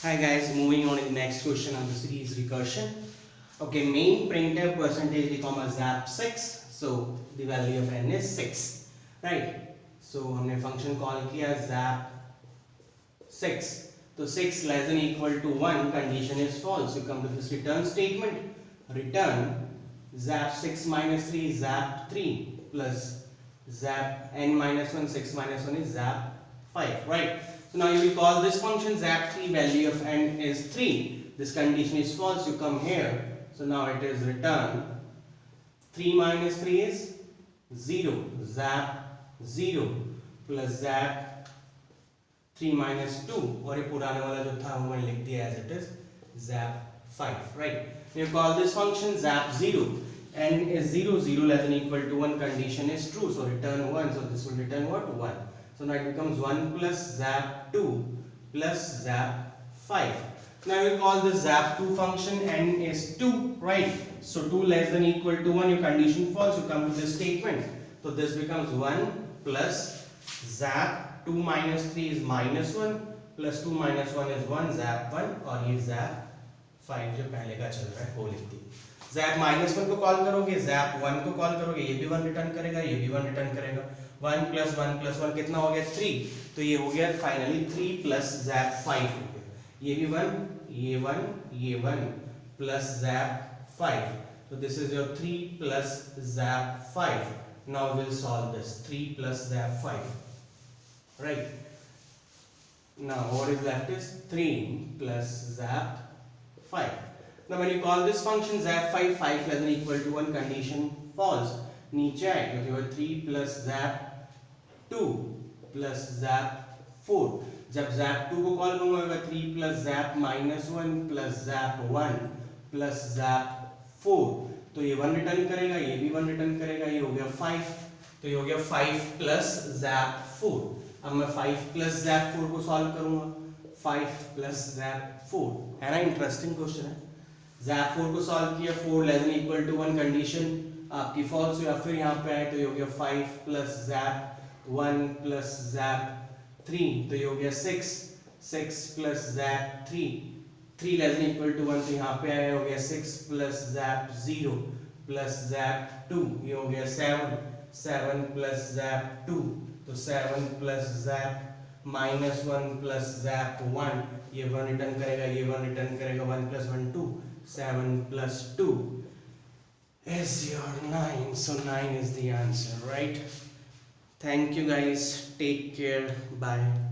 Hi guys, moving on to the next question on the series recursion. Okay, main printf percentage d comma zap 6. So the value of n is 6, right? So हमने function call किया zap 6. So 6 less than equal to 1 condition is false. You come to this return statement. Return zap 6 minus 3 zap 3 plus zap n minus 1 6 minus 1 is zap 5, right? So now you will call this function zap3, value of n is 3. This condition is false. You come here. So now it is return 3 minus 3 is 0. Zap 0 plus zap 3 minus 2. और ये पुराने वाला जो था वो मैंने लिख दिया as it is zap 5, right? You call this function zap 0. N is 0, 0 less than equal to 1. Condition is true. So return 1. So this will return what? 1. So now it becomes 1 plus zap 2 plus zap 5. Now you call this zap 2 function. N is 2, right? So 2 less than equal to 1, your condition false. You come to this statement. So this becomes 1 plus zap 2 minus 3 is minus 1 plus 2 minus 1 is 1, zap 1, और ये zap 5 जो पहले का चल रहा है वो लिख दी. zap minus 1 को कॉल करोगे, zap 1 को कॉल करोगे, ये भी 1 रिटर्न करेगा, ये भी 1 रिटर्न करेगा. 1 plus 1 plus 1 कितना हो गया? 3. तो ये हो गया फाइनली 3 plus zap 5 हो गया. ये भी 1, ये 1, ये 1 plus zap 5. So this is your 3 plus zap 5. Now we'll solve this. 3 plus zap 5. Right. Now what is left is 3 plus zap 5. Now when you call this function zap 5, 5 less than equal to 1, condition false. नीचे आए क्योंकि वो 3 plus zap 2 plus zap 4. जब zap 2 को call करूंगा होगा 3 plus zap minus 1 plus zap 1 plus zap 4. तो ये 1 रिटर्न करेगा, ये भी 1 रिटर्न करेगा, ये हो गया 5. तो ये हो गया 5 plus zap 4. अब मैं 5 plus zap 4 को सॉल्व करूंगा. 5 plus zap 4 है ना, इंटरेस्टिंग क्वेश्चन है. zap 4 को सॉल्व किया, 4 less than equal to 1, condition आपकी फॉल्स हुई. फिर यहाँ पे आए तो ये हो गया 5 plus zap 1 plus zap 3. तो ये हो गया 6. 6 plus zap 3. 3 less than equal to 1. तो यहाँ पे आया हो गया 6 plus zap 0 plus zap 2. ये हो गया 7. 7 plus zap 2. तो 7 plus zap minus 1 plus zap 1. ये 1 रिटर्न करेगा, ये 1 रिटर्न करेगा. 1 plus 1 2. 7 plus 2 is your 9. So 9 is the answer, right? Thank you guys. Take care. Bye.